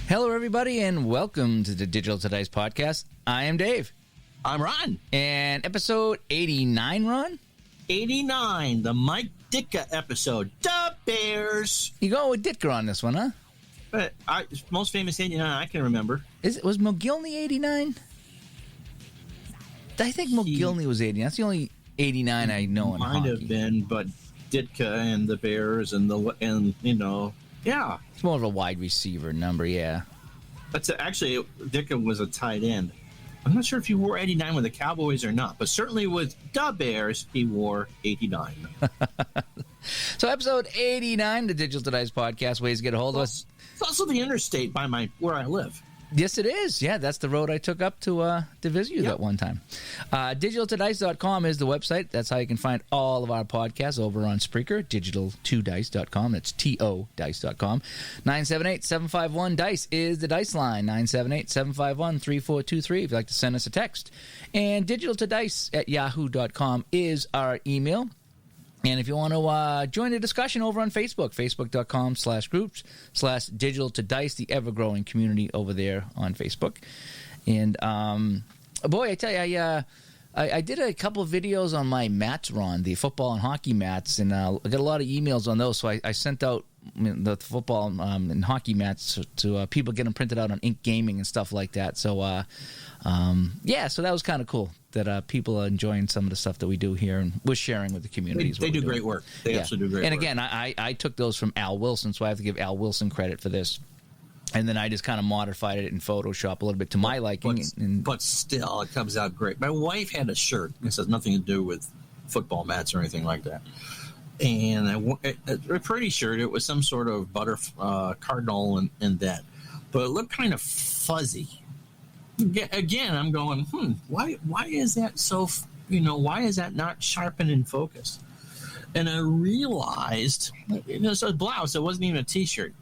Hello, everybody, and welcome to the Digital Today's podcast. I am Dave. I'm Ron. And episode 89, Ron? 89, the Mike Ditka episode. The Bears. You go with Ditka on this one, huh? But most famous 89 I can remember. Was McGilney 89? I think McGilney was 89. That's the only 89 I know in hockey. Might have been, but Ditka and the Bears yeah. It's more of a wide receiver number, yeah. That's actually, Ditka was a tight end. I'm not sure if he wore 89 with the Cowboys or not, but certainly with the Bears, he wore 89. So episode 89, the Digital Today's podcast, ways to get a hold of us. It's also the interstate by where I live. Yes, it is. Yeah, that's the road I took up to visit you that one time. Digital2dice.com is the website. That's how you can find all of our podcasts over on Spreaker. Digital2dice.com. That's TO-dice.com. 978-751-DICE is the dice line. 978-751-3423 if you'd like to send us a text. And digital2dice@yahoo.com is our email. And if you want to join the discussion over on Facebook, facebook.com/groups/digital2dice, the ever-growing community over there on Facebook. And, boy, I tell you, I did a couple of videos on my mats, Ron, the football and hockey mats, and I got a lot of emails on those, so I sent out the football and hockey mats to people, get them printed out on Ink Gaming and stuff like that. So, so that was kind of cool that people are enjoying some of the stuff that we do here, and we're sharing with the communities. They do great work. They absolutely do great work. And again, I took those from Al Wilson, so I have to give Al Wilson credit for this. And then I just kind of modified it in Photoshop a little bit to my liking. But still, it comes out great. My wife had a shirt. This has nothing to do with football mats or anything like that. And a pretty shirt. It was some sort of cardinal and that. But it looked kind of fuzzy. Again, I'm going, why is that so, why is that not sharpened and focused? And I realized, it's a blouse. It wasn't even a T-shirt.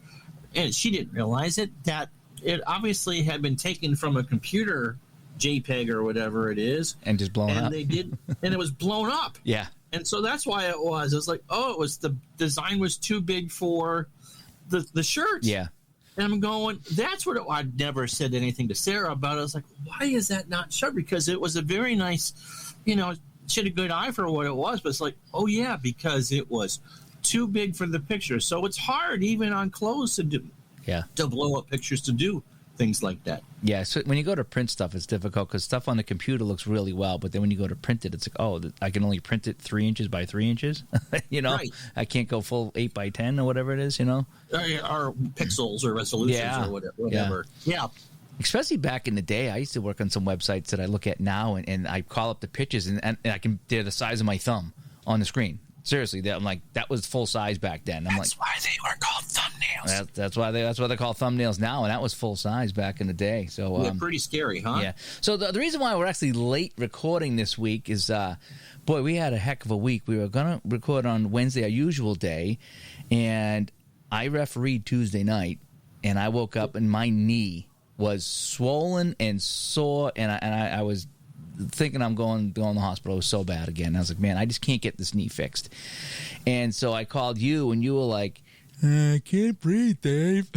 And she didn't realize that it obviously had been taken from a computer JPEG or whatever it is. And just blown up. And it was blown up. Yeah. And so that's why it was. It was like, the design was too big for the shirt. Yeah. And I'm going, that's what I'd never said anything to Sarah about it. I was like, why is that not sharp? Because it was a very nice, she had a good eye for what it was. But it's like, because it was too big for the picture. So it's hard even on clothes to blow up pictures, to do things like that. Yeah, so when you go to print stuff, it's difficult because stuff on the computer looks really well, but then when you go to print it, it's like, I can only print it 3 inches by 3 inches. Right. I can't go full 8 by 10 or whatever it is. Or pixels or resolutions or whatever. Yeah. Especially back in the day, I used to work on some websites that I look at now, and I call up the pictures, and they're the size of my thumb on the screen. Seriously, I'm like, that was full size back then. That's why they were called thumbnails. That's why they're called thumbnails now, and that was full size back in the day. So pretty scary, huh? Yeah. So the reason why we're actually late recording this week is, we had a heck of a week. We were gonna record on Wednesday, our usual day, and I refereed Tuesday night, and I woke up and my knee was swollen and sore, and I was thinking I'm going to the hospital. It was so bad again. I was like, man, I just can't get this knee fixed. And so I called you, and you were like, I can't breathe, Dave.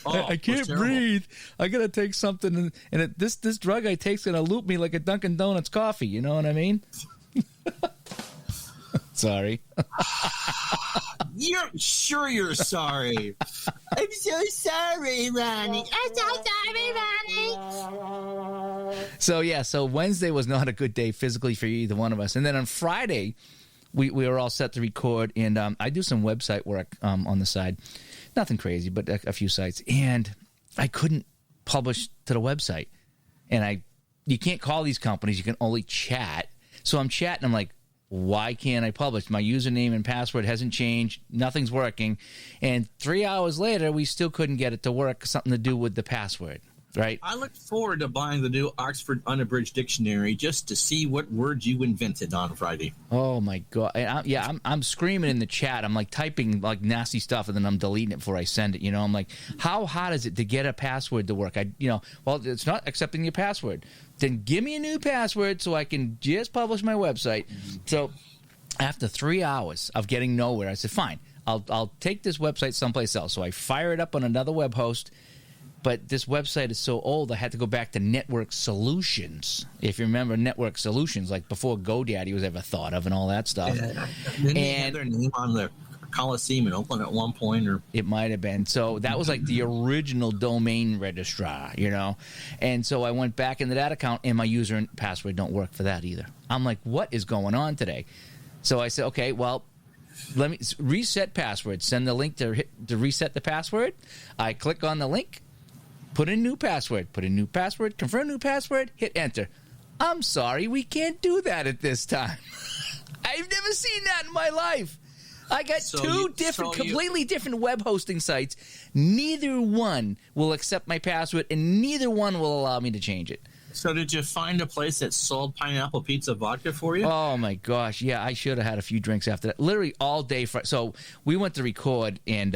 I can't breathe. I got to take something, and this drug I take's going to loop me like a Dunkin' Donuts coffee. You know what I mean? Sorry. You're sorry. I'm so sorry, Ronnie. I'm so sorry, Ronnie. So Wednesday was not a good day physically for either one of us. And then on Friday, we were all set to record, and I do some website work on the side. Nothing crazy, but a few sites. And I couldn't publish to the website. And you can't call these companies. You can only chat. So I'm chatting. I'm like, why can't I publish? My username and password hasn't changed. Nothing's working. And 3 hours later, we still couldn't get it to work. Something to do with the password, right? I look forward to buying the new Oxford Unabridged Dictionary just to see what words you invented on Friday. Oh, my God. And I'm screaming in the chat. I'm like typing like nasty stuff, and then I'm deleting it before I send it. I'm like, how hard is it to get a password to work? Well, it's not accepting your password. Then give me a new password so I can just publish my website. So after 3 hours of getting nowhere, I said, fine, I'll take this website someplace else. So I fire it up on another web host, But this website is so old, I had to go back to Network Solutions. If you remember Network Solutions, like before GoDaddy was ever thought of and all that stuff. Yeah. Didn't they have their name on the Coliseum in Oakland at one point? Or it might have been. So that was like the original domain registrar, you know. And so I went back into that account, and my user and password don't work for that either. I'm like, what is going on today? So I said, okay, well, let me reset password. Send the link to reset the password. I click on the link. Put in new password, confirm new password, hit enter. I'm sorry, we can't do that at this time. I've never seen that in my life. I got completely different web hosting sites. Neither one will accept my password, and neither one will allow me to change it. So did you find a place that sold pineapple pizza vodka for you? Oh, my gosh. Yeah, I should have had a few drinks after that. Literally all day. So we went to record, and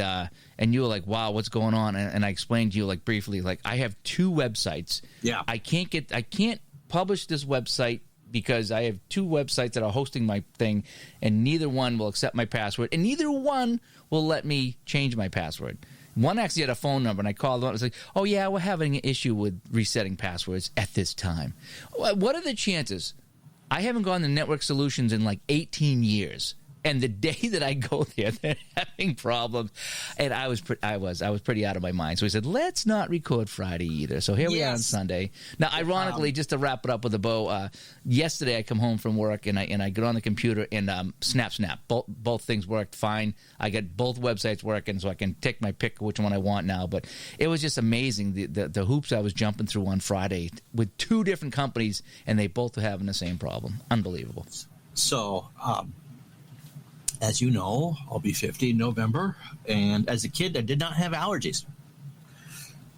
you were like, wow, what's going on? And I explained to you, like, briefly, like, I have 2 websites. Yeah. I can't publish this website because I have 2 websites that are hosting my thing, and neither one will accept my password, and neither one will let me change my password. One actually had a phone number, and I called them. I was like, oh, yeah, we're having an issue with resetting passwords at this time. What are the chances? I haven't gone to Network Solutions in like 18 years. And the day that I go there, they're having problems. And I was pretty out of my mind. So he said, let's not record Friday either. So here we are on Sunday. Now, ironically, just to wrap it up with a bow, yesterday I come home from work and I get on the computer and snap. Both things worked fine. I got both websites working, so I can take my pick which one I want now. But it was just amazing, the hoops I was jumping through on Friday with 2 different companies, and they both were having the same problem. Unbelievable. So, as you know, I'll be 50 in November, and as a kid, I did not have allergies.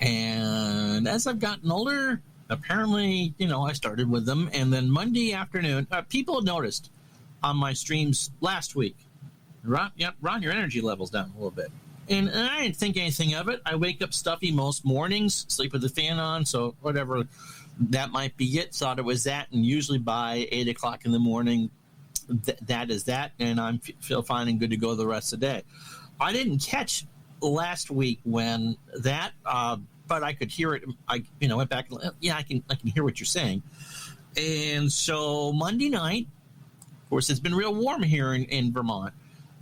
And as I've gotten older, apparently, I started with them. And then Monday afternoon, people noticed on my streams last week, Ron, your energy level's down a little bit. And I didn't think anything of it. I wake up stuffy most mornings, sleep with the fan on, so whatever, that might be it. Thought it was that, and usually by 8 o'clock in the morning, that is that, and I feel fine and good to go the rest of the day. I didn't catch last week when that, but I could hear it. I went back. I can hear what you're saying. And so Monday night, of course, it's been real warm here in Vermont.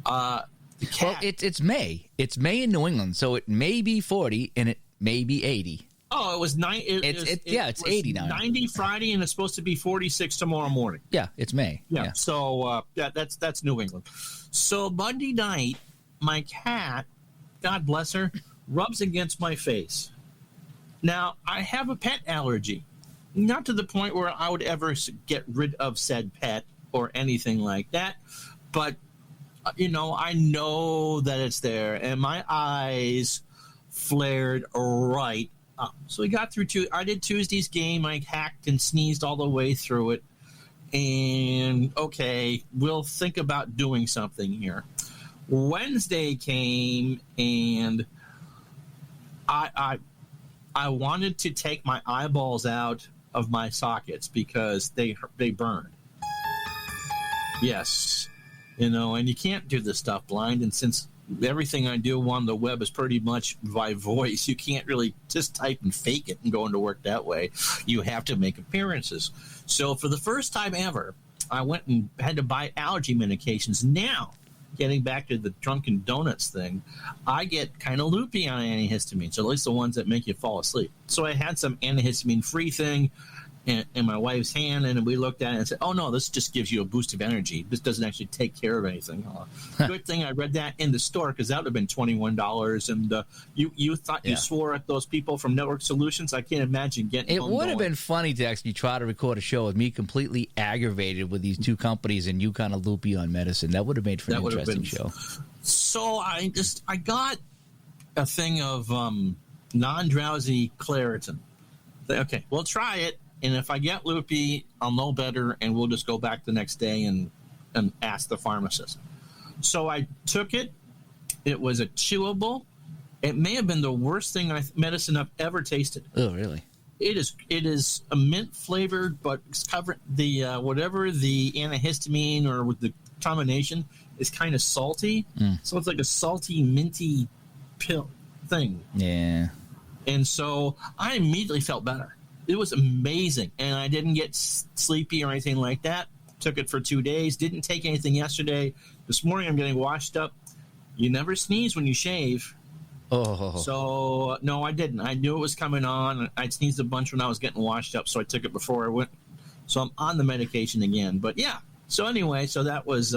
Well, it's May. It's May in New England, so it may be 40 and it may be 80. Oh, it was 9. It's 80 now. 90 Friday, and it's supposed to be 46 tomorrow morning. Yeah, it's May. Yeah. So that's New England. So Monday night, my cat, God bless her, rubs against my face. Now, I have a pet allergy, not to the point where I would ever get rid of said pet or anything like that, but I know that it's there, and my eyes flared right. So we got through I did Tuesday's game. I hacked and sneezed all the way through it. And, okay, we'll think about doing something here. Wednesday came, and I wanted to take my eyeballs out of my sockets because they burned. Yes. And you can't do this stuff blind. And since everything I do on the web is pretty much by voice, you can't really just type and fake it and go into work that way. You have to make appearances. So for the first time ever, I went and had to buy allergy medications. Now, getting back to the Dunkin' Donuts thing, I get kind of loopy on antihistamines, at least the ones that make you fall asleep. So I had some antihistamine-free thing in my wife's hand, and we looked at it and said, oh, no, this just gives you a boost of energy. This doesn't actually take care of anything. Good thing I read that in the store, because that would have been $21. And you thought you swore at those people from Network Solutions? I can't imagine getting it would have been funny to actually try to record a show with me completely aggravated with these 2 companies and you kind of loopy on medicine. That would have made for an interesting show. So I got a thing of non-drowsy Claritin. Okay, we'll try it. And if I get loopy, I'll know better, and we'll just go back the next day and ask the pharmacist. So I took it. It was a chewable. It may have been the worst medicine I've ever tasted. Oh, really? It is a mint flavored, but it's covered the whatever the antihistamine or with the combination is kind of salty. So it's like a salty minty pill thing. Yeah. And so I immediately felt better. It was amazing. And I didn't get sleepy or anything like that. Took it for 2 days. Didn't take anything yesterday. This morning I'm getting washed up. You never sneeze when you shave. Oh. So, no, I didn't. I knew it was coming on. I sneezed a bunch when I was getting washed up, so I took it before I went. So I'm on the medication again. But, yeah. So, anyway, so that was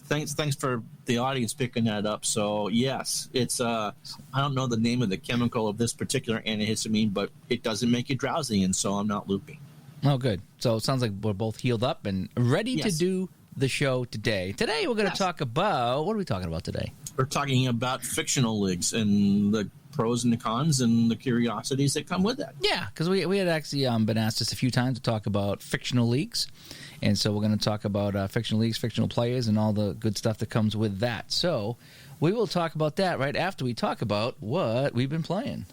thanks for the audience picking that up. So, yes, it's I don't know the name of the chemical of this particular antihistamine, but it doesn't make you drowsy, and so I'm not loopy. Oh, good. So it sounds like we're both healed up and ready to do the show today. Today we're going to talk about, what are we talking about today? We're talking about fictional leagues and the pros and the cons and the curiosities that come with that. Yeah, because we had actually been asked just a few times to talk about fictional leagues. And so we're going to talk about fictional leagues, fictional players, and all the good stuff that comes with that. So we will talk about that right after we talk about what we've been playing.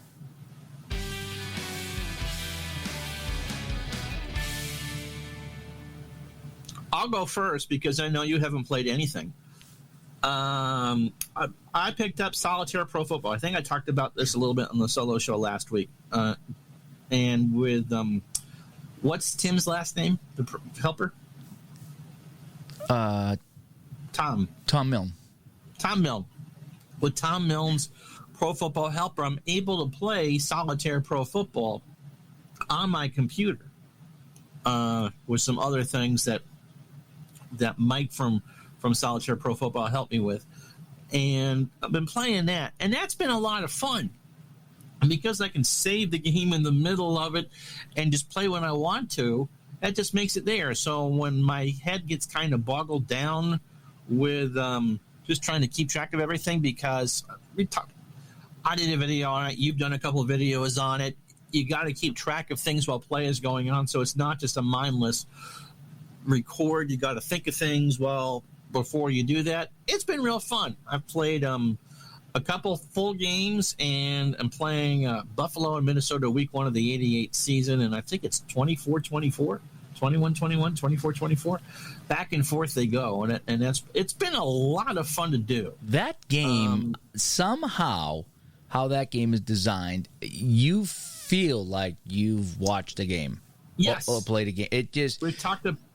I'll go first because I know you haven't played anything. I picked up Solitaire Pro Football. I think I talked about this a little bit on the solo show last week. And with, what's Tim's last name? The helper? Tom Milne. Tom Milne. With Tom Milne's Pro Football Helper, I'm able to play Solitaire Pro Football on my computer with some other things that Mike from Solitaire Pro Football helped me with. And I've been playing that. And that's been a lot of fun. And because I can save the game in the middle of it and just play when I want to, that just makes it there. So when my head gets kind of boggled down with just trying to keep track of everything, because I did a video on it. You've done a couple of videos on it. You got to keep track of things while play is going on. So it's not just a mindless record. You got to think of things before you do that. It's been real fun. I've played a couple full games, and I'm playing Buffalo and Minnesota week 1 of the 88 season, and I think it's 24-24, 21-21, 24-24. Back and forth they go, and it's been a lot of fun to do. That game, somehow, how that game is designed, you feel like you've watched a game. Yes. Or played a game. It just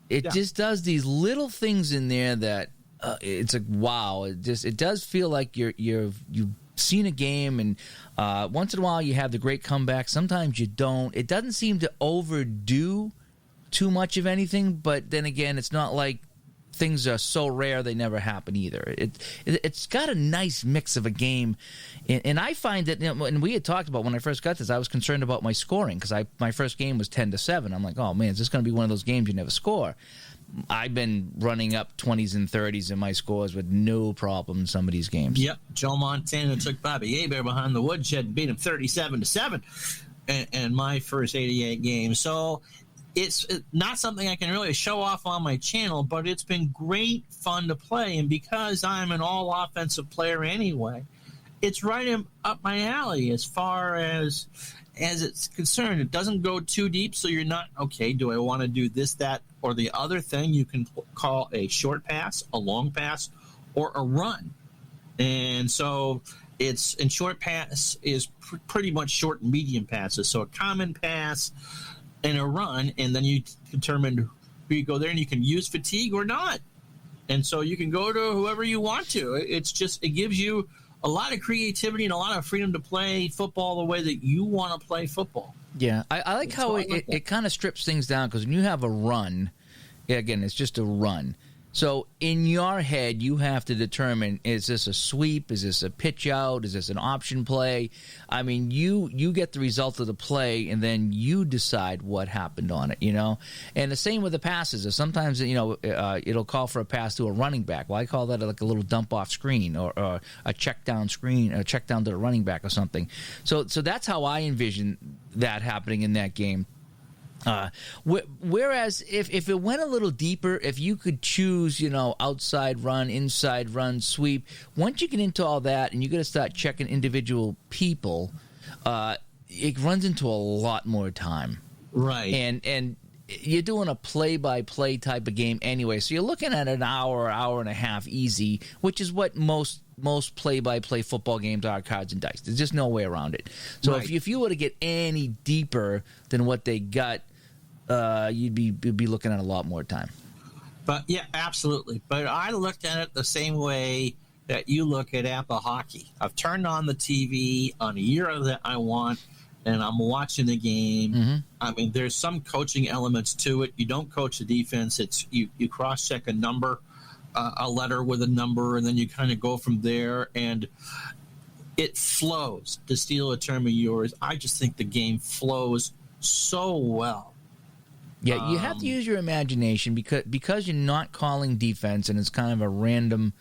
just does these little things in there that it's like, wow. It does feel like you've seen a game, and once in a while you have the great comeback. Sometimes you don't. It doesn't seem to overdo too much of anything, but then again, it's not like things are so rare they never happen either. It's got a nice mix of a game, and I find that, and we had talked about when I first got this, I was concerned about my scoring because my first game was 10-7. I'm like, oh man, is this going to be one of those games you never score? I've been running up 20s and 30s in my scores with no problem in some of these games. Yep, Joe Montana took Bobby Hebert behind the woodshed and beat him 37-7 in my first 88 game. So it's not something I can really show off on my channel, but it's been great fun to play. And because I'm an all-offensive player anyway, it's right up my alley as far as it's concerned. It doesn't go too deep, so you're not, okay, do I want to do this, that, or the other thing? You can call a short pass, a long pass, or a run. And so short pass is pretty much short and medium passes. So a common pass and a run, and then you determine who you go there, and you can use fatigue or not. And so you can go to whoever you want to. It gives you a lot of creativity and a lot of freedom to play football the way that you want to play football. Yeah, I like how it kind of strips things down, because when you have a run, again, it's just a run. So in your head, you have to determine, is this a sweep? Is this a pitch out? Is this an option play? I mean, you get the result of the play, and then you decide what happened on it, And the same with the passes. Sometimes, it'll call for a pass to a running back. Well, I call that like a little dump-off screen or a check-down screen, a check-down to the running back or something. So that's how I envision that happening in that game. Whereas if it went a little deeper, if you could choose, outside run, inside run, sweep, once you get into all that and you got to start checking individual people, it runs into a lot more time. Right. And you're doing a play-by-play type of game anyway, so you're looking at an hour and a half easy, which is what most most play-by-play football games are cards and dice. There's just no way around it. So Right. if you were to get any deeper than what they got, you'd be looking at a lot more time. But yeah, absolutely. But I looked at it the same way that you look at Apple hockey. I've turned on the TV on a year that I want, and I'm watching the game. Mm-hmm. I mean, there's some coaching elements to it. You don't coach the defense. It's you cross-check a number, a letter with a number, and then you kind of go from there, and it flows. To steal a term of yours, I just think the game flows so well. Yeah, you have to use your imagination because you're not calling defense, and it's kind of a random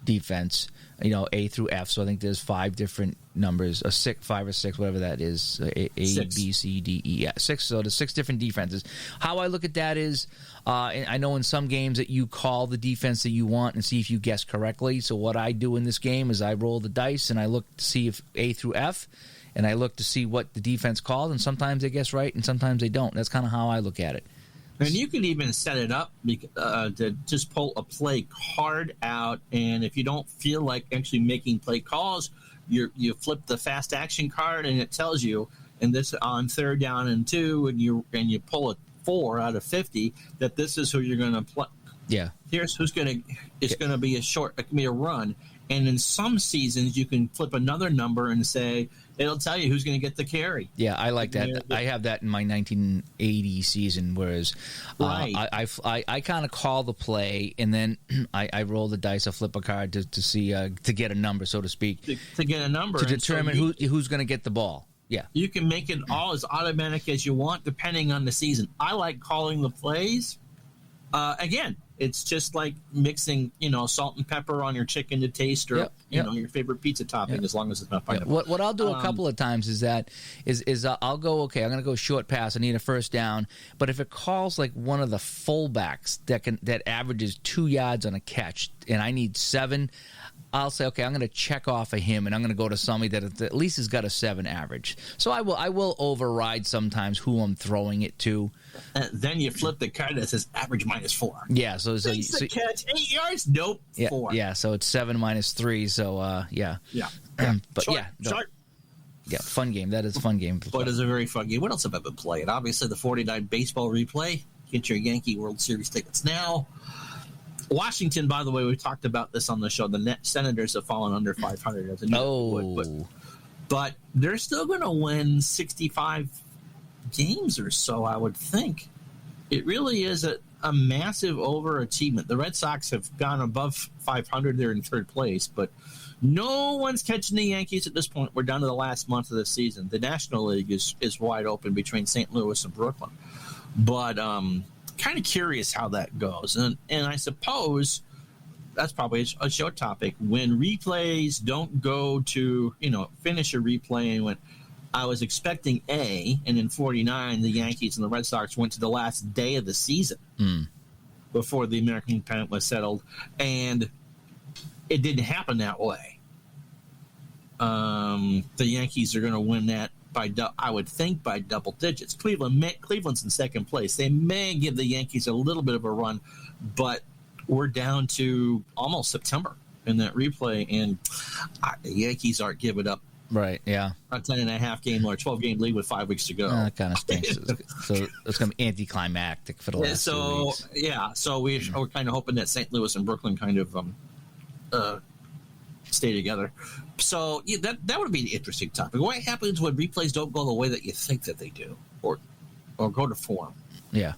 defense, A through F. So I think there's 5 different numbers, 5 or 6, whatever that is, A, B, C, D, E. Yeah, 6. So there's 6 different defenses. How I look at that is, I know in some games that you call the defense that you want and see if you guess correctly. So what I do in this game is I roll the dice and I look to see if A through F, and I look to see what the defense calls, and sometimes they guess right and sometimes they don't. That's kind of how I look at it. And you can even set it up to just pull a play card out, and if you don't feel like actually making play calls, you flip the fast action card, and it tells you, and this on 3rd down and 2, and you pull a 4 out of 50 that this is who you're going to play. Yeah. Here's who's going to. It's going to be a run, and in some seasons you can flip another number and say it'll tell you who's going to get the carry. Yeah, I like that. I have that in my 1980 season, whereas Right. I kind of call the play, and then I roll the dice, I flip a card to see to get a number, so to speak, to get a number to and determine so who's going to get the ball. Yeah. You can make it all as automatic as you want, depending on the season. I like calling the plays. Again, it's just like mixing, salt and pepper on your chicken to taste, or your favorite pizza topping, as long as it's not pineapple. What I'll do a couple of times is I'll go, okay, I'm going to go short pass. I need a first down, but if it calls like one of the fullbacks that averages 2 yards on a catch, and I need 7. I'll say, okay, I'm going to check off of him, and I'm going to go to somebody that at least has got a 7 average. So I will override sometimes who I'm throwing it to. Then you flip the card that says average -4. Yeah, so catch 8 yards. Nope, 4. Yeah, so it's 7 minus 3. So yeah. But short. Yeah, fun game. That is a fun game. But it's a very fun game. What else have I been playing? Obviously, the 49 baseball replay. Get your Yankee World Series tickets now. Washington, by the way, we talked about this on the show. The Senators have fallen under 500 as a but they're still going to win 65 games or so, I would think. It really is a massive overachievement. The Red Sox have gone above 500. They're in 3rd place, but no one's catching the Yankees at this point. We're down to the last month of the season. The National League is wide open between St. Louis and Brooklyn. But kind of curious how that goes, and I suppose that's probably a show topic when replays don't go to finish a replay. And when I was expecting and in 49 the Yankees and the Red Sox went to the last day of the season before the American pennant was settled, and it didn't happen that way. The Yankees are going to win that I would think by double digits. Cleveland's in 2nd place. They may give the Yankees a little bit of a run, but we're down to almost September in that replay, and the Yankees aren't giving up. Right, yeah. A 10.5 game or 12 game lead with 5 weeks to go. That kind of stinks. So it's going to be anticlimactic for the last 2 weeks. Yeah, so we're kind of hoping that St. Louis and Brooklyn kind of stay together. So that would be an interesting topic. What happens when replays don't go the way that you think that they do, or go to form? Yeah.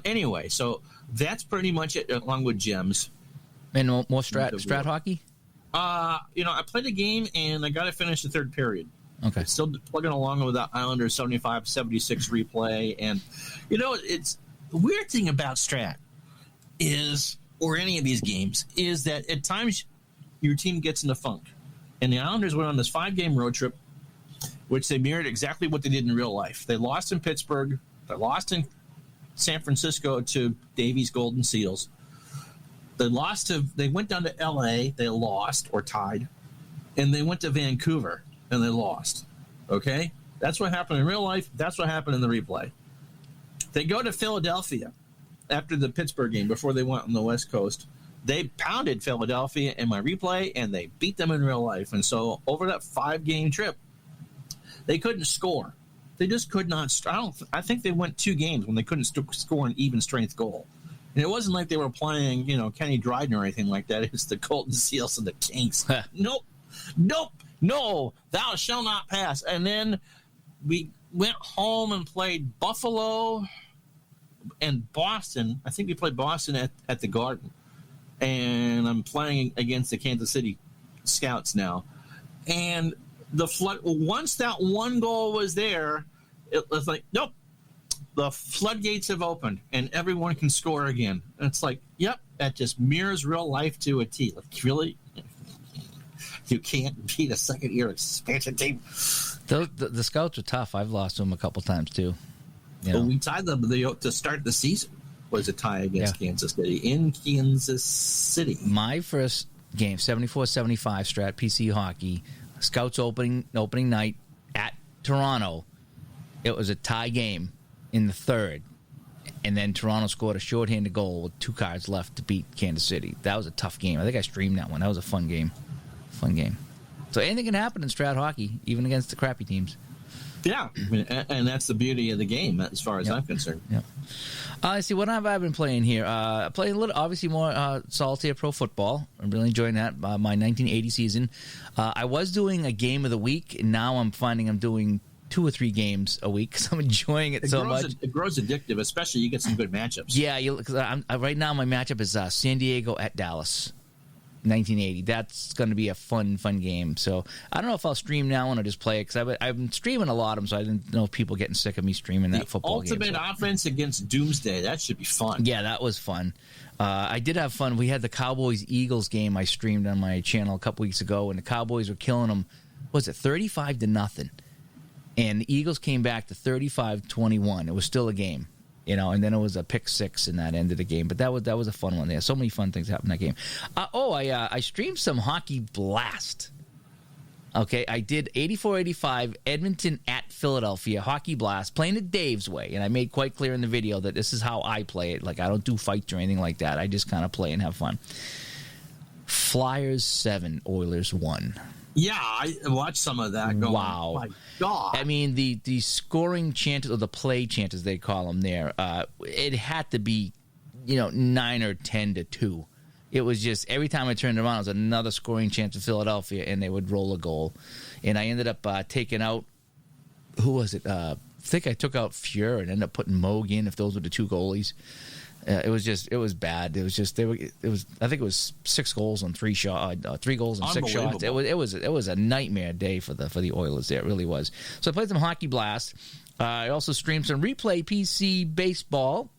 Anyway, so that's pretty much it, along with gems. And more strat hockey? I played a game, and I got to finish the 3rd period. Okay. Still plugging along with the Islanders 75-76 replay. And, it's the weird thing about strat or any of these games, is that at times your team gets in a funk. And the Islanders went on this 5-game road trip, which they mirrored exactly what they did in real life. They lost in Pittsburgh. They lost in San Francisco to Davies Golden Seals. They went down to L.A. They lost or tied. And they went to Vancouver, and they lost. Okay? That's what happened in real life. That's what happened in the replay. They go to Philadelphia after the Pittsburgh game, before they went on the West Coast. they pounded Philadelphia in my replay, and they beat them in real life. And so over that 5-game trip, they couldn't score. They just could not. I think they went 2 games when they couldn't score an even strength goal. And it wasn't like they were playing, Kenny Dryden or anything like that. It's the Golden Seals and the Kings. Nope, no, thou shall not pass. And then we went home and played Buffalo and Boston. I think we played Boston at the Garden. And I'm playing against the Kansas City Scouts now. And the once that one goal was there, it was like, nope, the floodgates have opened and everyone can score again. And it's like, yep, that just mirrors real life to a T. Like, really? You can't beat a second-year expansion team. The Scouts are tough. I've lost to them a couple times, too. Well, we tied them to start the season. Was a tie against Kansas City in Kansas City. My first game, 74-75 Strat PC Hockey, Scouts opening night at Toronto. It was a tie game in the third, and then Toronto scored a shorthanded goal with 2 cards left to beat Kansas City. That was a tough game. I think I streamed that one. That was a fun game. So anything can happen in Strat Hockey, even against the crappy teams. Yeah, and that's the beauty of the game, as far as I'm concerned. Yeah. I see. What have I been playing here? Playing a little, obviously more Solitaire Pro Football. I'm really enjoying that. My 1980 season. I was doing a game of the week, and now I'm finding I'm doing 2 or 3 games a week because I'm enjoying it so much. It grows addictive, especially you get some good matchups. Yeah, right now my matchup is San Diego at Dallas. 1980. That's going to be a fun game. So I don't know if I'll stream now and I'll just play it because I've been streaming a lot of them, so I didn't know if people getting sick of me streaming that football game. Ultimate offense against Doomsday. That should be fun. Yeah, that was fun. I did have fun. We had the Cowboys-Eagles game I streamed on my channel a couple weeks ago, and the Cowboys were killing them. What was it, 35-0? And the Eagles came back to 35-21. It was still a game. And then it was a pick 6 in that end of the game. But that was a fun one. There, so many fun things happened in that game. I streamed some Hockey Blast. Okay, I did 84-85 Edmonton at Philadelphia Hockey Blast, playing it Dave's way. And I made quite clear in the video that this is how I play it. Like, I don't do fights or anything like that. I just kind of play and have fun. Flyers 7, Oilers 1. Yeah, I watched some of that. Going, wow. My God. I mean, the scoring chances, or the play chances they call them there, it had to be, 9 or 10-2. It was just, every time I turned around, it was another scoring chance of Philadelphia, and they would roll a goal. And I ended up taking out, who was it? I think I took out Fuhr and ended up putting Moog in, if those were the 2 goalies. It was bad. I think it was 6 goals on 3 shots, 3 goals on 6 shots. It was a nightmare day for the Oilers there. It really was. So I played some Hockey Blast. I also streamed some Replay PC Baseball.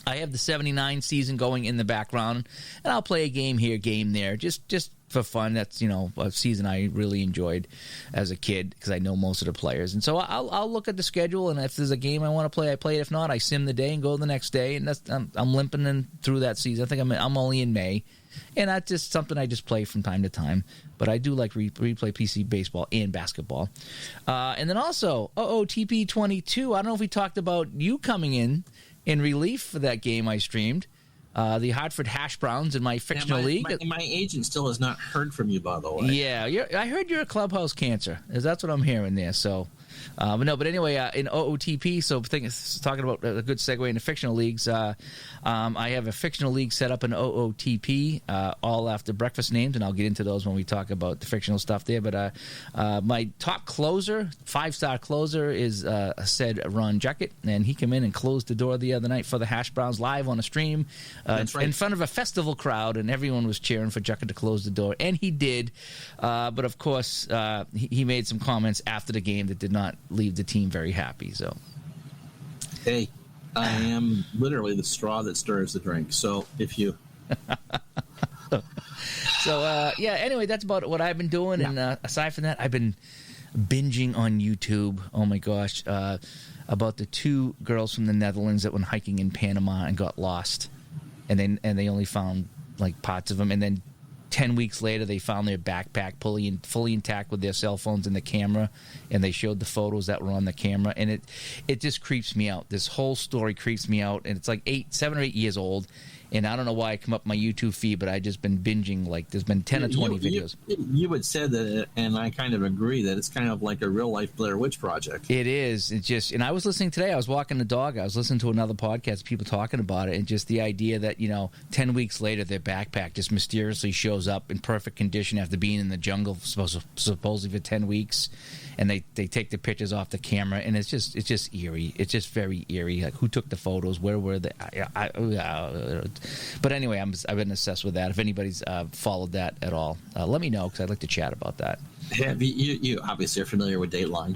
I have the 79 season going in the background, and I'll play a game here, game there, just for fun. That's a season I really enjoyed as a kid because I know most of the players, and so I'll look at the schedule, and if there's a game I want to play, I play it. If not, I sim the day and go the next day, and I'm limping in through that season. I think I'm only in May, and that's just something I just play from time to time. But I do like replay PC baseball and basketball, and then also TP22. I don't know if we talked about you coming in relief for that game I streamed. The Hartford Hash Browns in my fictional league. My agent still has not heard from you, by the way. Yeah, I heard you're a clubhouse cancer. That's what I'm hearing there. So, but anyway, in OOTP, so talking about a good segue into fictional leagues, I have a fictional league set up in OOTP, all after breakfast names, and I'll get into those when we talk about the fictional stuff there. But my top closer, 5-star closer, is said Ron Juckett, and he came in and closed the door the other night for the Hash Browns live on a stream. That's right. In front of a festival crowd, and everyone was cheering for Juckett to close the door, and he did. But of course, he made some comments after the game that did not leave the team very happy. So, hey, I am literally the straw that stirs the drink. So if you, Anyway, that's about what I've been doing, and aside from that, I've been binging on YouTube. Oh my gosh, about the 2 girls from the Netherlands that went hiking in Panama and got lost. And they only found like parts of them, and then 10 weeks later they found their backpack fully intact with their cell phones and the camera, and they showed the photos that were on the camera, and it just creeps me out. This whole story creeps me out, and it's like 7 or 8 years old, And I don't know why I come up my YouTube feed, but I just been binging, like, there's been 10 or 20 videos. You had said that, and I kind of agree that it's kind of like a real-life Blair Witch Project. It is. It's just, and I was listening today, I was walking the dog, I was listening to another podcast, people talking about it, and just the idea that, 10 weeks later, their backpack just mysteriously shows up in perfect condition after being in the jungle supposedly for 10 weeks, and they take the pictures off the camera, and it's just eerie. It's just very eerie. Like, who took the photos? Where were they? But anyway, I've been obsessed with that. If anybody's followed that at all, let me know, because I'd like to chat about that. Have you obviously are familiar with Dateline?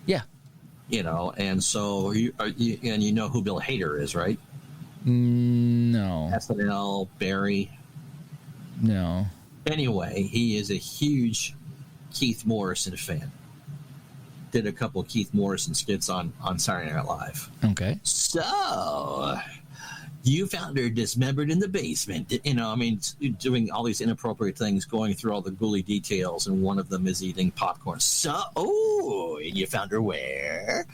Yeah. And so you know who Bill Hader is, right? No. SNL, Barry. No. Anyway, he is a huge Keith Morrison fan. Did a couple of Keith Morrison skits on Saturday Night Live. Okay. So you found her dismembered in the basement. Doing all these inappropriate things, going through all the ghouly details, and one of them is eating popcorn. And you found her where?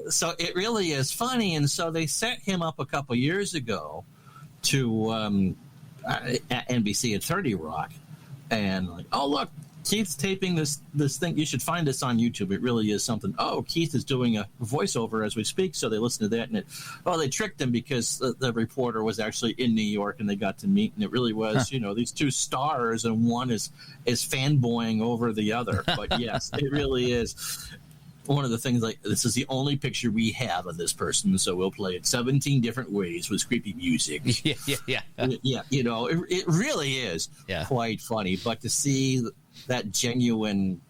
So it really is funny. And so they set him up a couple years ago to at NBC at 30 Rock. And like, oh, look, Keith's taping this thing. You should find this on YouTube. It really is something. Oh, Keith is doing a voiceover as we speak. So they listen to that, and they tricked him because the reporter was actually in New York, and they got to meet, and it really was, these two stars, and one is fanboying over the other. But yes, it really is one of the things. Like, this is the only picture we have of this person, so we'll play it 17 different ways with creepy music. Yeah. It really is quite funny. But to see that genuine,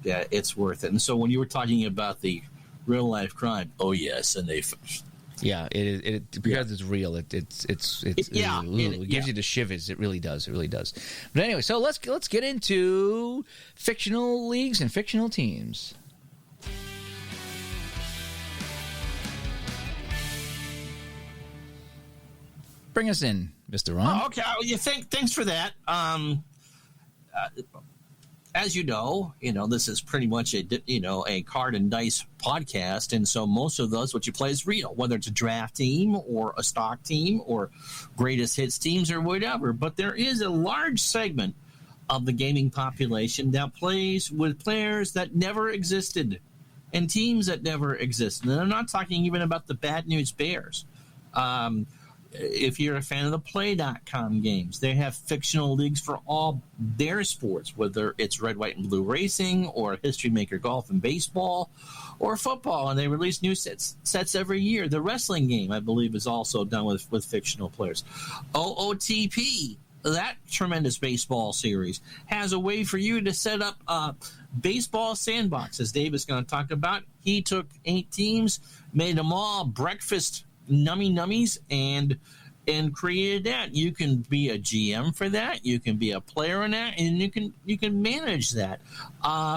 it's worth it. And so when you were talking about the real life crime, oh yes, and they, it because it's real. It gives you the shivers. It really does. But anyway, so let's get into fictional leagues and fictional teams. Bring us in, Mr. Ron. Okay, thanks for that. As you know, this is pretty much a card and dice podcast, and so most of those, what you play is real, whether it's a draft team or a stock team or greatest hits teams or whatever. But there is a large segment of the gaming population that plays with players that never existed and teams that never existed. And I'm not talking even about the Bad News Bears. If you're a fan of the Play.com games, they have fictional leagues for all their sports, whether it's Red, White, and Blue Racing or History Maker Golf and Baseball or football, and they release new sets every year. The wrestling game, I believe, is also done with fictional players. OOTP, that tremendous baseball series, has a way for you to set up baseball sandbox, as Dave is going to talk about. He took 8 teams, made them all breakfast nummies and created that. You can be a GM for that. You can be a player in that, and you can manage that.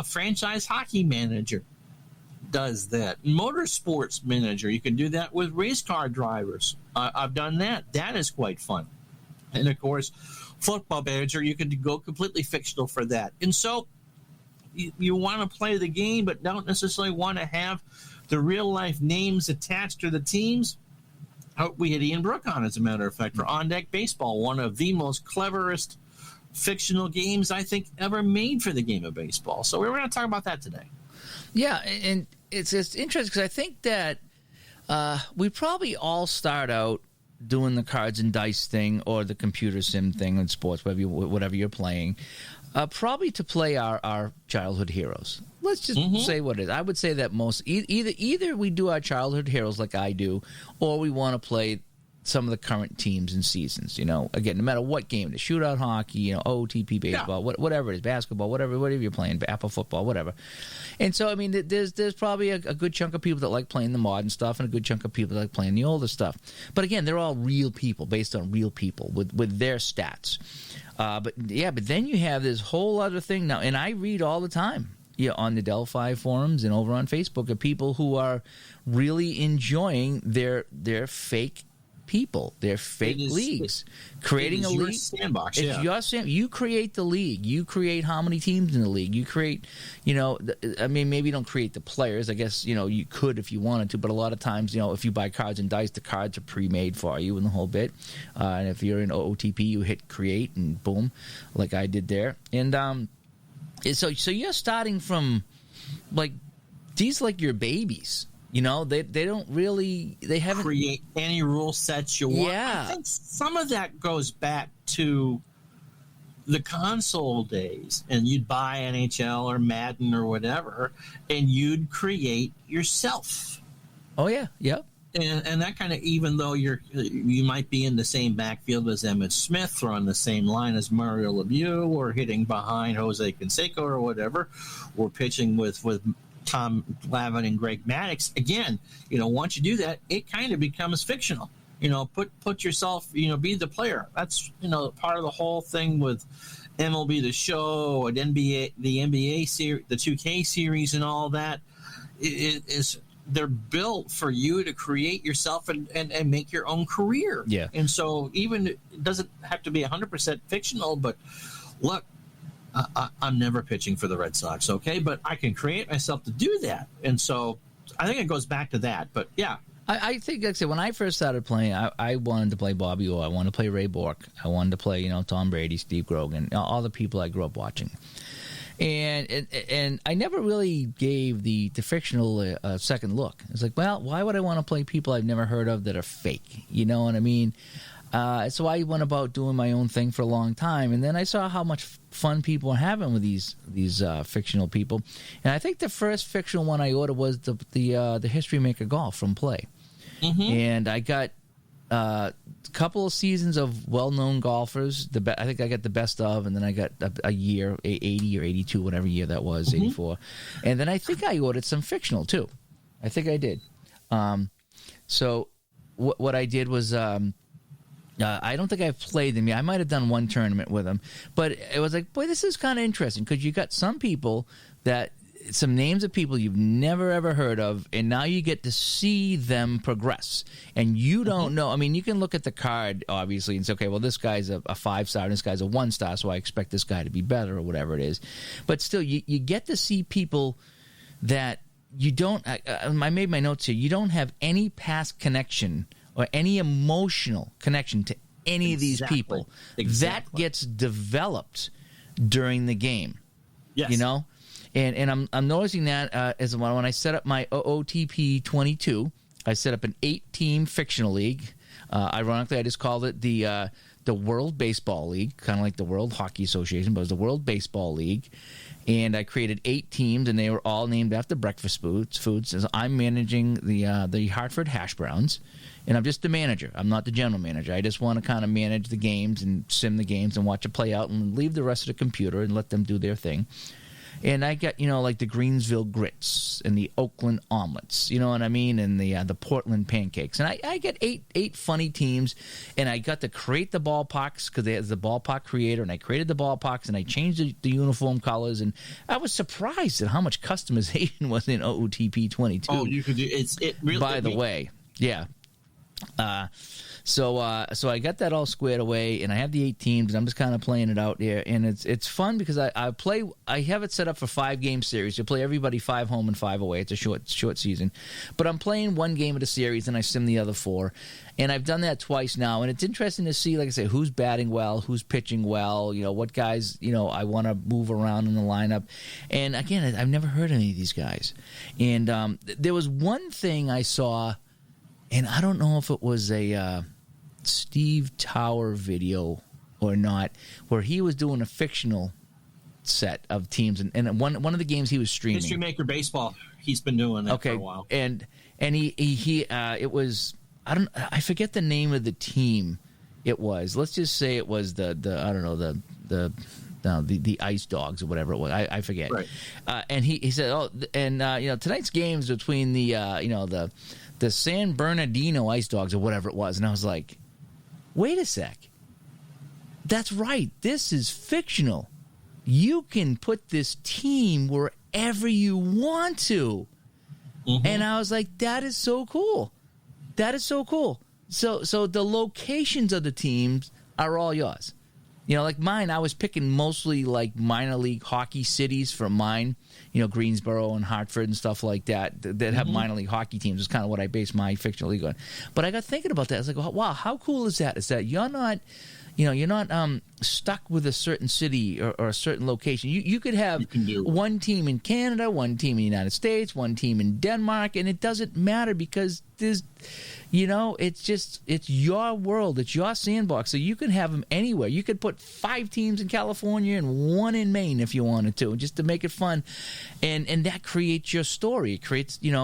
Franchise hockey manager does that. Motorsports manager, you can do that with race car drivers. I've done that. That is quite fun. And of course, football manager, you can go completely fictional for that. And so you want to play the game, but don't necessarily want to have the real life names attached to the teams. We had Ian Brook on, as a matter of fact, for On Deck Baseball, one of the most cleverest fictional games I think ever made for the game of baseball. So we're going to talk about that today. Yeah, and it's interesting because I think that we probably all start out doing the cards and dice thing or the computer sim thing in sports, whatever you're playing, probably to play our childhood heroes. Let's just say what it is. I would say that most either we do our childhood heroes like I do, or we want to play some of the current teams and seasons. Again, no matter what game, the shootout hockey, OTP baseball, whatever it is, basketball, whatever you're playing, Apple football, whatever. And so, I mean, there's probably a good chunk of people that like playing the modern stuff, and a good chunk of people that like playing the older stuff. But again, they're all real people based on real people with their stats. But then you have this whole other thing now, and I read all the time. On the Delphi forums and over on Facebook of people who are really enjoying their fake people. They're fake leagues. Creating a your league, sandbox. it's your you create the league. You create how many teams in the league. You create, I mean, maybe you don't create the players. I guess, you could if you wanted to, but a lot of times, if you buy cards and dice, the cards are pre-made for you and the whole bit. And if you're in OOTP, you hit create and boom, like I did there. And so you're starting from, like, these like your babies. They don't really, they haven't create any rule sets you want. Yeah. I think some of that goes back to the console days, and you'd buy NHL or Madden or whatever, and you'd create yourself. Oh yeah, yep. And that kind of, even though you might be in the same backfield as Emmitt Smith, or on the same line as Mario Lemieux, or hitting behind Jose Canseco or whatever, or pitching with Tom Glavine and Greg Maddux. Again, once you do that, it kind of becomes fictional. Put yourself, be the player. That's, part of the whole thing with MLB The Show and NBA, the NBA series, the 2K series, and all that. Is they're built for you to create yourself and make your own career. Yeah. And so even it doesn't have to be 100% fictional, but look, I'm never pitching for the Red Sox, okay? But I can create myself to do that. And so I think it goes back to that. But, yeah. I think, like I said, when I first started playing, I wanted to play Bobby Orr. I wanted to play Ray Bork. I wanted to play, Tom Brady, Steve Grogan, all the people I grew up watching. And I never really gave the fictional a second look. It's like, well, why would I want to play people I've never heard of that are fake? You know what I mean? So I went about doing my own thing for a long time, and then I saw how much fun people were having with these fictional people. And I think the first fictional one I ordered was the History Maker Golf from Play. Mm-hmm. And I got a couple of seasons of well-known golfers. I think I got the best of, and then I got a year, 80 or 82, whatever year that was, mm-hmm. 84. And then I think I ordered some fictional, too. I think I did. So what I did was... I don't think I've played them yet. I might have done one tournament with them. But it was like, boy, this is kind of interesting because you got some people some names of people you've never, ever heard of, and now you get to see them progress. And you don't know. I mean, you can look at the card, obviously, and say, okay, well, this guy's a 5-star and this guy's a 1-star, so I expect this guy to be better or whatever it is. But still, you get to see people that you don't I made my notes here. You don't have any past connection or any emotional connection to any of these people. Exactly. That gets developed during the game. Yes. And I'm noticing that as when I set up my OOTP 22, I set up an 8-team fictional league. Ironically, I just called it the World Baseball League, kind of like the World Hockey Association, but it was the World Baseball League. And I created 8 teams, and they were all named after breakfast foods. So I'm managing the Hartford Hash Browns, and I'm just the manager. I'm not the general manager. I just want to kind of manage the games and sim the games and watch it play out and leave the rest of the computer and let them do their thing. And I got, like the Greensville Grits and the Oakland Omelets, you know what I mean, and the Portland Pancakes. And I get eight funny teams, and I got to create the ballparks because there's the ballpark creator, and I created the ballparks, and I changed the uniform colors, and I was surprised at how much customization was in OOTP 22. Oh, you could do it really. By the way, yeah. So I got that all squared away, and I have the 8 teams, and I'm just kind of playing it out there, and it's fun because I have it set up for 5-game series. You play everybody 5 home and 5 away. It's a short season, but I'm playing 1 game of the series, and I sim the other 4, and I've done that twice now, and it's interesting to see, like I say, who's batting well, who's pitching well, what guys I want to move around in the lineup, and again, I've never heard any of these guys, and there was one thing I saw. And I don't know if it was a Steve Tower video or not, where he was doing a fictional set of teams, and one of the games he was streaming. History Maker Baseball. He's been doing that for a while. And he it was I forget the name of the team. It was, let's just say it was the I don't know the Ice Dogs or whatever it was. I forget. Right. And he said, tonight's game is between the San Bernardino Ice Dogs or whatever it was. And I was like, wait a sec. That's right. This is fictional. You can put this team wherever you want to. Mm-hmm. And I was like, that is so cool. That is so cool. So the locations of the teams are all yours. You know, like mine, I was picking mostly like minor league hockey cities for mine. You know, Greensboro and Hartford and stuff like that have minor league hockey teams. It's kind of what I base my fictional league on. But I got thinking about that. I was like, wow, how cool is that? Is that you're not stuck with a certain city or a certain location. You could have one team in Canada, one team in the United States, one team in Denmark, and it doesn't matter because there's, it's your world, it's your sandbox, so you can have them anywhere. You could put 5 teams in California and 1 in Maine if you wanted to, just to make it fun, and that creates your story. It creates, you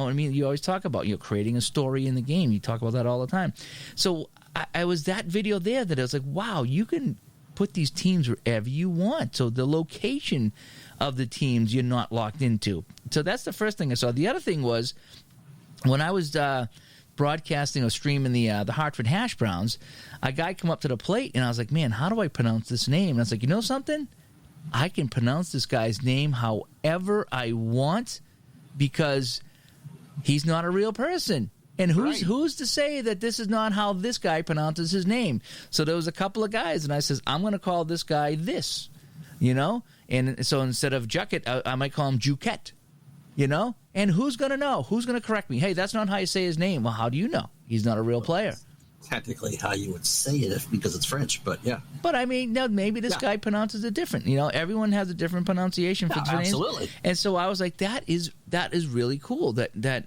always talk about creating a story in the game. You talk about that all the time. So I was that video there that I was like, wow, you can put these teams wherever you want. So the location of the teams you're not locked into. So that's the first thing I saw. The other thing was when I was broadcasting or streaming the Hartford Hash Browns, a guy come up to the plate and I was like, man, how do I pronounce this name? And I was like, you know something? I can pronounce this guy's name however I want because he's not a real person. And who's to say that this is not how this guy pronounces his name? So there was a couple of guys, and I says, I'm going to call this guy this, And so instead of Jucket, I might call him Juquette, And who's going to know? Who's going to correct me? Hey, that's not how you say his name. Well, how do you know? He's not a real player. Technically how you would say it because it's French, but yeah. But I mean, no, maybe this guy pronounces it different. Everyone has a different pronunciation for different names. Absolutely. And so I was like, that is really cool that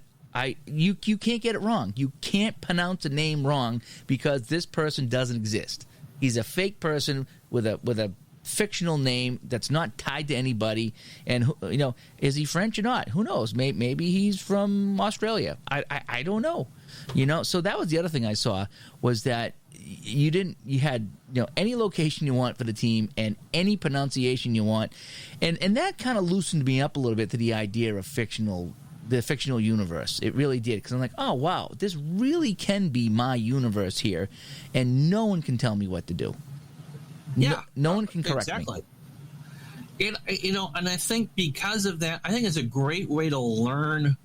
you can't get it wrong. You can't pronounce a name wrong because this person doesn't exist. He's a fake person with a fictional name that's not tied to anybody. And is he French or not? Who knows? Maybe he's from Australia. I don't know. So that was the other thing I saw was that you had any location you want for the team and any pronunciation you want, and that kind of loosened me up a little bit to the idea of the fictional universe. It really did, because I'm like, oh wow, this really can be my universe here, and no one can tell me what to do. No one can correct me. And I think because of that, I think it's a great way to learn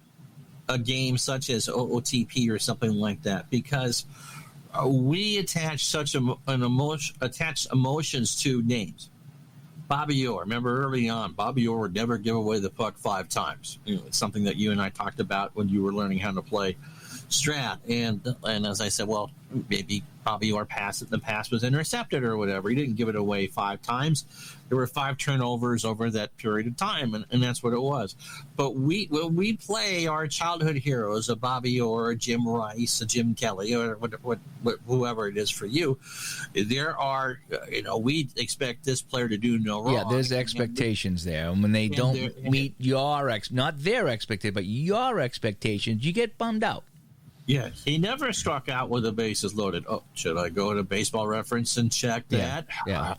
a game such as OOTP or something like that, because we attach attach emotions to names. Bobby Orr, remember early on, Bobby Orr would never give away the puck 5 times. It's something that you and I talked about when you were learning how to play Strat. And as I said, well, maybe Bobby Orr the pass was intercepted or whatever. He didn't give it away 5 times. There were 5 turnovers over that period of time, and that's what it was. But when we play our childhood heroes, a Bobby Orr, a Jim Rice, a Jim Kelly, or whoever it is for you, there are, we expect this player to do no wrong. Yeah, there's expectations there. And when they don't meet not their expectations, but your expectations, you get bummed out. Yeah, he never struck out with the bases loaded. Oh, should I go to Baseball Reference and check that? Yeah.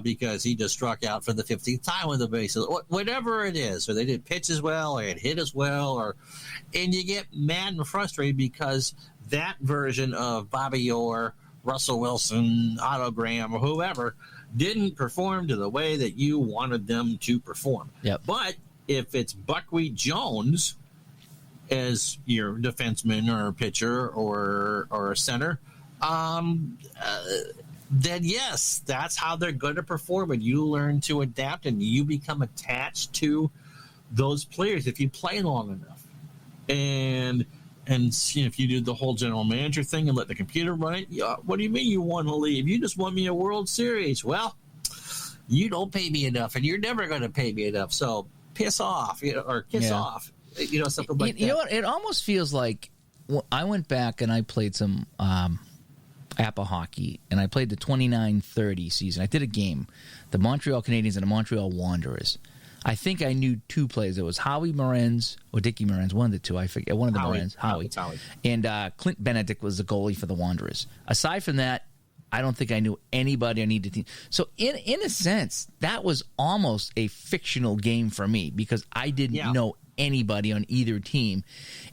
Because he just struck out for the 50th time with the bases. Whatever it is, or they didn't pitch as well, or it hit as well, and you get mad and frustrated because that version of Bobby Orr, Russell Wilson, Otto Graham, or whoever didn't perform to the way that you wanted them to perform. Yep. But if it's Buckwheat Jones as your defenseman or pitcher or a center, then yes, that's how they're going to perform, and you learn to adapt and you become attached to those players if you play long enough. And if you do the whole general manager thing and let the computer run it, what do you mean you want to leave? You just won me a World Series. Well, you don't pay me enough, and you're never going to pay me enough, so piss off, or kiss off. Something like that. You know what? It almost feels like I went back and I played some APA hockey, and I played the 29-30 season. I did a game, the Montreal Canadiens and the Montreal Wanderers. I think I knew 2 players. It was Howie Morenz or Dickie Morenz, one of the 2. I forget. One of the Morenz. Howie. And Clint Benedict was the goalie for the Wanderers. Aside from that, I don't think I knew anybody on either team. So in a sense, that was almost a fictional game for me because I didn't know anybody on either team.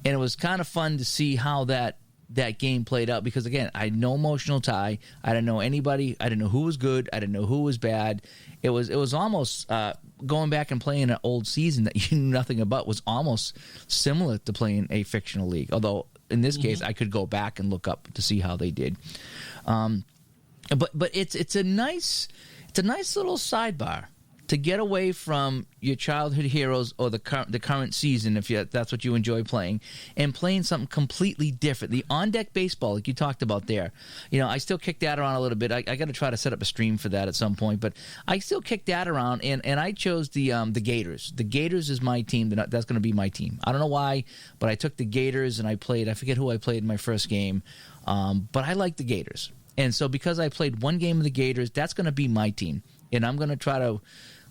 And it was kind of fun to see how that that game played out because, again, I had no emotional tie. I didn't know anybody. I didn't know who was good. I didn't know who was bad. It was almost going back and playing an old season that you knew nothing about was almost similar to playing a fictional league. Although in this case, I could go back and look up to see how they did. But it's a nice little sidebar to get away from your childhood heroes or the current season, if that's what you enjoy playing, and playing something completely different. The on-deck baseball, like you talked about there, I still kick that around a little bit. I got to try to set up a stream for that at some point, but I still kick that around, and I chose the Gators. The Gators is my team. That's going to be my team. I don't know why, but I took the Gators, and I forget who I played in my first game, but I like the Gators. And so because I played one game of the Gators, that's going to be my team, and I'm going to try to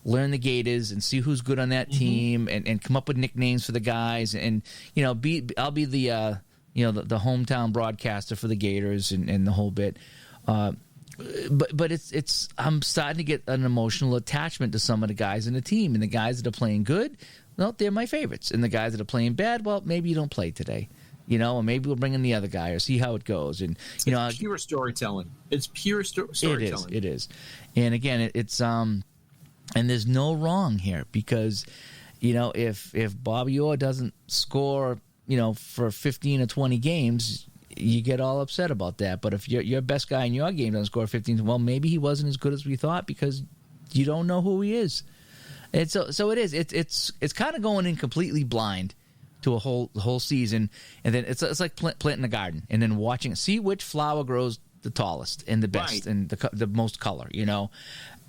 learn the Gators and see who's good on that team and come up with nicknames for the guys and I'll be the the hometown broadcaster for the Gators and the whole bit. But it's I'm starting to get an emotional attachment to some of the guys in the team, and the guys that are playing good, well, they're my favorites, and the guys that are playing bad, well, maybe you don't play today. Or maybe we'll bring in the other guy or see how it goes. And it's pure storytelling. It's pure storytelling. It is. And again, it's and there's no wrong here because, if Bobby Orr doesn't score, for 15 or 20 games, you get all upset about that. But if your best guy in your game doesn't score 15, well, maybe he wasn't as good as we thought because you don't know who he is. And so it is. It's kind of going in completely blind to a whole season, and then it's like planting a garden and then watching see which flower grows the tallest and the best and the most color,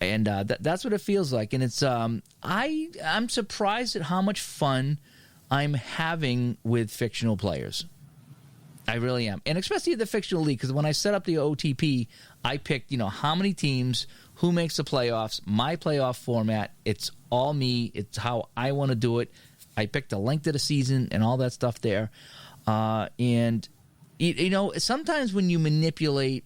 and that's what it feels like. And it's I'm surprised at how much fun I'm having with fictional players. I really am, and especially the fictional league, because when I set up the OTP, I picked how many teams, who makes the playoffs, my playoff format. It's all me. It's how I want to do it. I picked the length of the season and all that stuff there. And, sometimes when you manipulate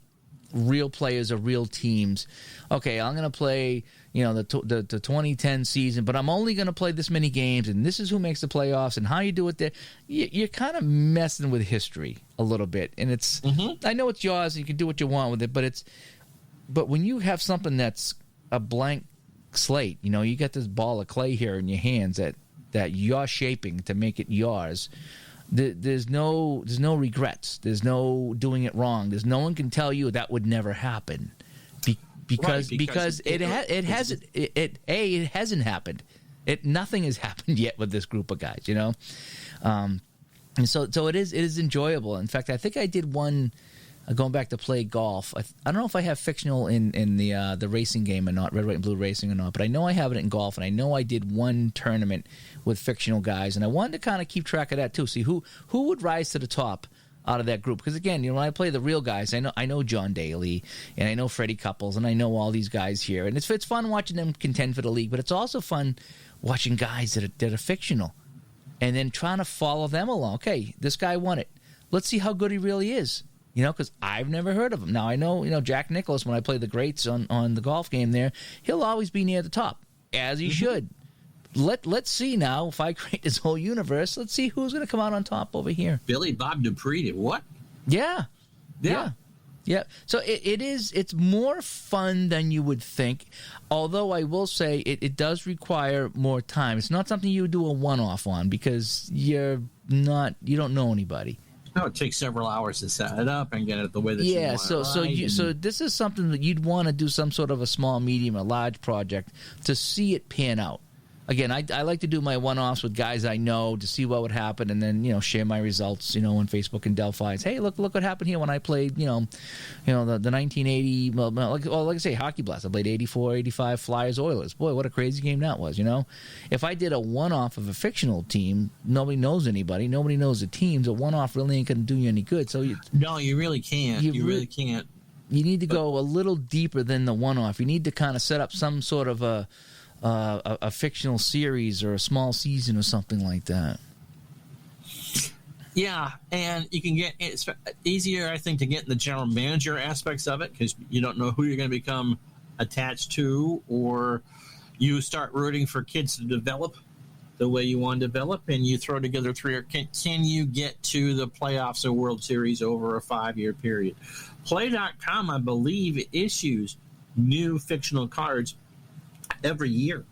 real players or real teams, okay, I'm going to play, the 2010 season, but I'm only going to play this many games, and this is who makes the playoffs and how you do it there. You're kind of messing with history a little bit. And it's, I know it's yours and you can do what you want with it, but when you have something that's a blank slate, you got this ball of clay here in your hands that you're shaping to make it yours. There's no regrets. There's no doing it wrong. There's no one can tell you that would never happen because it hasn't happened. Nothing has happened yet with this group of guys, and so it is enjoyable. In fact, I think I did one. Going back to play golf, I don't know if I have fictional in the racing game or not, red, white, and blue racing or not, but I know I have it in golf, and I know I did one tournament with fictional guys, and I wanted to kind of keep track of that too, see who would rise to the top out of that group. Because again, when I play the real guys, I know John Daly, and I know Freddie Couples, and I know all these guys here, and it's fun watching them contend for the league, but it's also fun watching guys that are fictional, and then trying to follow them along. Okay, this guy won it. Let's see how good he really is. Because I've never heard of him. Now, I know, Jack Nicklaus, when I play the greats on the golf game there, he'll always be near the top, as he should. Let's see now, if I create this whole universe, let's see who's going to come out on top over here. Billy Bob Dupree did what? Yeah. So it's more fun than you would think, although I will say it does require more time. It's not something you would do a one-off on because you don't know anybody. No, it takes several hours to set it up and get it the way that you want it. So this is something that you'd want to do some sort of a small, medium, or large project to see it pan out. Again, I like to do my one-offs with guys I know to see what would happen, and then share my results on Facebook and Delphi. Hey, look what happened here when I played the 1980. Like I say, Hockey Blast. I played 84, 85 Flyers Oilers. Boy, what a crazy game that was. If I did a one-off of a fictional team, nobody knows anybody. Nobody knows the teams. A one-off really ain't going to do you any good. So no, you really can't. You really can't. You need to go a little deeper than the one-off. You need to kind of set up some sort of a fictional series or a small season or something like that. Yeah, and it's easier, I think, to get in the general manager aspects of it because you don't know who you're going to become attached to, or you start rooting for kids to develop the way you want to develop, and you throw together three. Or can you get to the playoffs or World Series over a 5-year period? Play.com, I believe, issues new fictional cards every year.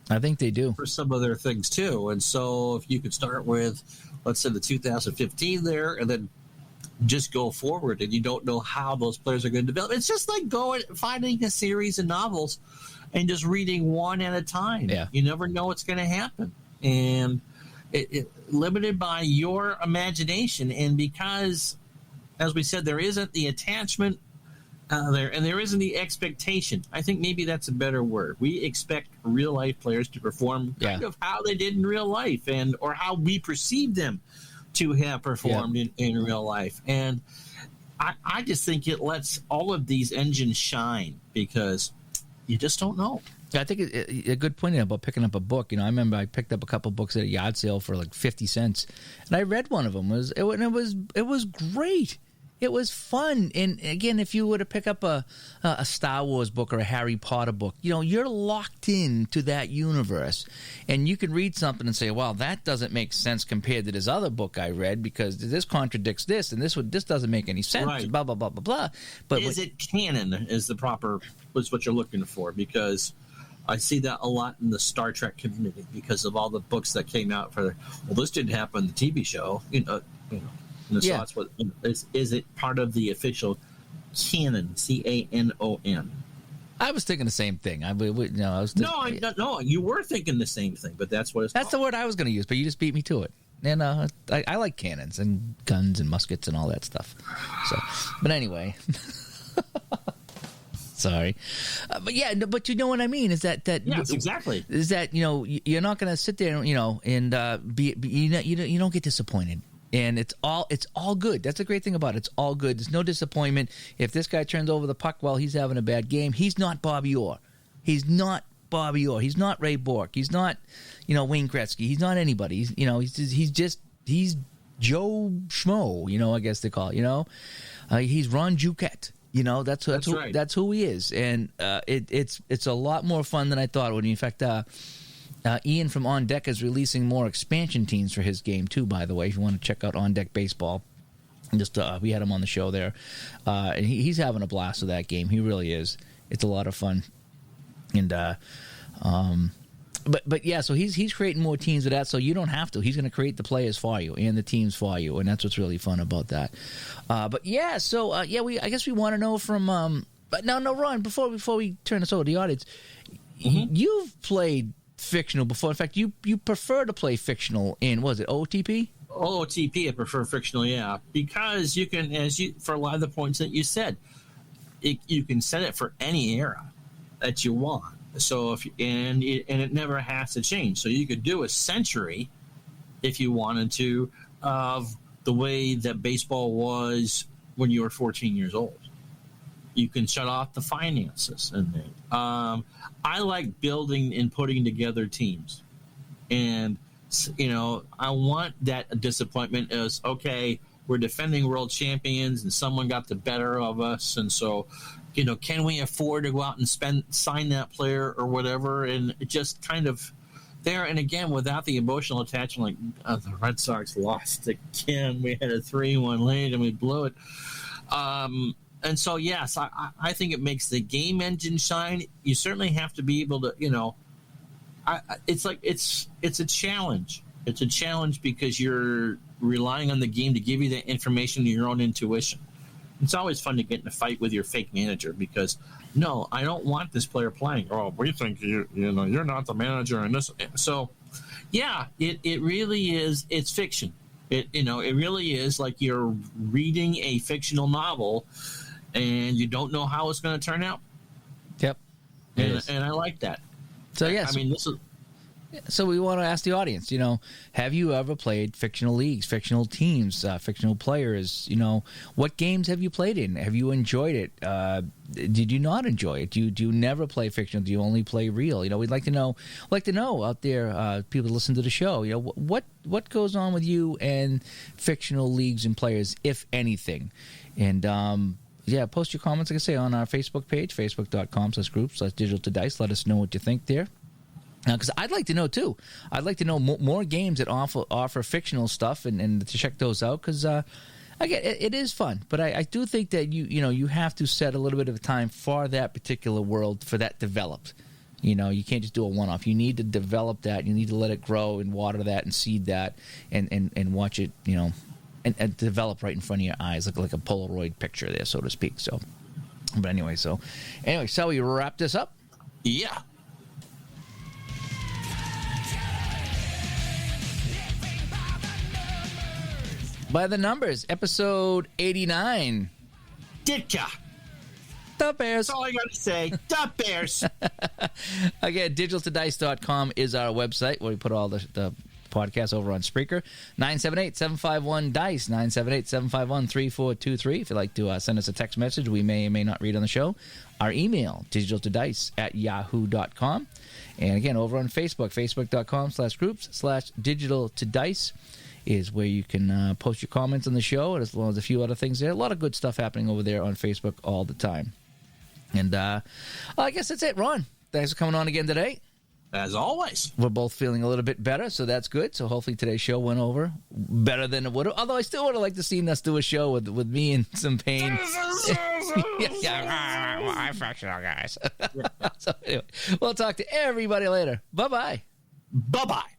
I think they do. For some other things, too. And so if you could start with, let's say, the 2015 there, and then just go forward, and you don't know how those players are going to develop. It's just like finding a series of novels and just reading one at a time. Yeah. You never know what's going to happen. And it limited by your imagination. And because, as we said, there isn't the attachment there, and there isn't the expectation. I think maybe that's a better word. We expect real life players to perform kind of how they did in real life, or how we perceive them to have performed in real life. And I just think it lets all of these engines shine, because you just don't know. I think a good point about picking up a book. I remember I picked up a couple books at a yard sale for like 50 cents, and I read one of them. It was great. It was fun. And again, if you were to pick up a Star Wars book or a Harry Potter book, you're locked into that universe, and you can read something and say, well, that doesn't make sense compared to this other book I read, because this contradicts this, and this doesn't make any sense. Right. Blah blah blah blah blah. But is it canon? Is what you're looking for? Because I see that a lot in the Star Trek community, because of all the books that came out for. Well, this didn't happen in the TV show. And so that's what is it part of the official canon? CANON. I was thinking the same thing. No, you were thinking the same thing, but that's what it's. That's called. the word I was going to use, but you just beat me to it. And I like cannons and guns and muskets and all that stuff. So, but anyway, sorry, but you know what I mean? Is that yes, exactly? Is that you're not going to sit there and be you don't get disappointed. And it's all good. That's the great thing about it. It's all good. There's no disappointment. If this guy turns over the puck while he's having a bad game, he's not Bobby Orr. He's not Bobby Orr. He's not Ray Bork. He's not, Wayne Gretzky. He's not anybody. He's Joe Schmo. I guess they call it. He's Ron Duquette. That's who he is. And it's a lot more fun than I thought it would be. In fact, Ian from On Deck is releasing more expansion teams for his game too, by the way, if you want to check out On Deck Baseball. Just we had him on the show there, and he's having a blast with that game. He really is. It's a lot of fun. And but yeah, so he's creating more teams with that, so you don't have to. He's going to create the players for you and the teams for you, and that's what's really fun about that. But yeah, so I guess we want to know from but no, Ron, before we turn this over to the audience, you've played fictional before. In fact, you prefer to play fictional in, was it OTP? OTP, I prefer fictional, yeah, because you can, for a lot of the points that you said, you can set it for any era that you want. So and it never has to change. So you could do a century if you wanted to of the way that baseball was when you were 14 years old. You can shut off the finances, and I like building and putting together teams, and I want that disappointment as, okay, we're defending world champions, and someone got the better of us, and so can we afford to go out and sign that player or whatever, and it just kind of there. And again, without the emotional attachment, like the Red Sox lost again, we had a 3-1 lead and we blew it. And so, yes, I think it makes the game engine shine. You certainly have to be able to, it's a challenge. It's a challenge because you're relying on the game to give you the information to your own intuition. It's always fun to get in a fight with your fake manager because, no, I don't want this player playing. Oh, we think you're not the manager in this. So, yeah, it really is. It's fiction. It really is like you're reading a fictional novel, and you don't know how it's going to turn out. Yep. And I like that. So, yes. I mean, this is. So we want to ask the audience, have you ever played fictional leagues, fictional teams, fictional players? What games have you played in? Have you enjoyed it? Did you not enjoy it? Do you never play fictional? Do you only play real? We'd like to know. Out there, people listen to the show. What goes on with you and fictional leagues and players, if anything? And post your comments, like I say, on our Facebook page, facebook.com/group/digital to dice. Let us know what you think there. Because I'd like to know too. I'd like to know more games that offer fictional stuff and to check those out. Because again, it is fun, but I do think that you have to set a little bit of time for that particular world for that developed. You can't just do a one-off. You need to develop that. You need to let it grow and water that and seed that and watch it. And develop right in front of your eyes, like a Polaroid picture there, so to speak. So, but anyway, so we wrap this up. Yeah. By the numbers, episode 89. Ditka. The Bears. That's all I got to say. The Bears. Again, digitaltodice.com is our website where we put all the podcasts over on Spreaker. 978-751-DICE, 978-751-3423. If you'd like to send us a text message we may or may not read on the show. Our email, digitaltodice@yahoo.com. And again, over on Facebook, facebook.com/groups/digitaltodice is where you can post your comments on the show, as well as a few other things there. A lot of good stuff happening over there on Facebook all the time. And I guess that's it, Ron. Thanks for coming on again today. As always. We're both feeling a little bit better, so that's good. So hopefully today's show went over better than it would have. Although I still would have liked to seen us do a show with me in some pain. I'm Fictional, guys. So anyway, we'll talk to everybody later. Bye-bye. Bye-bye.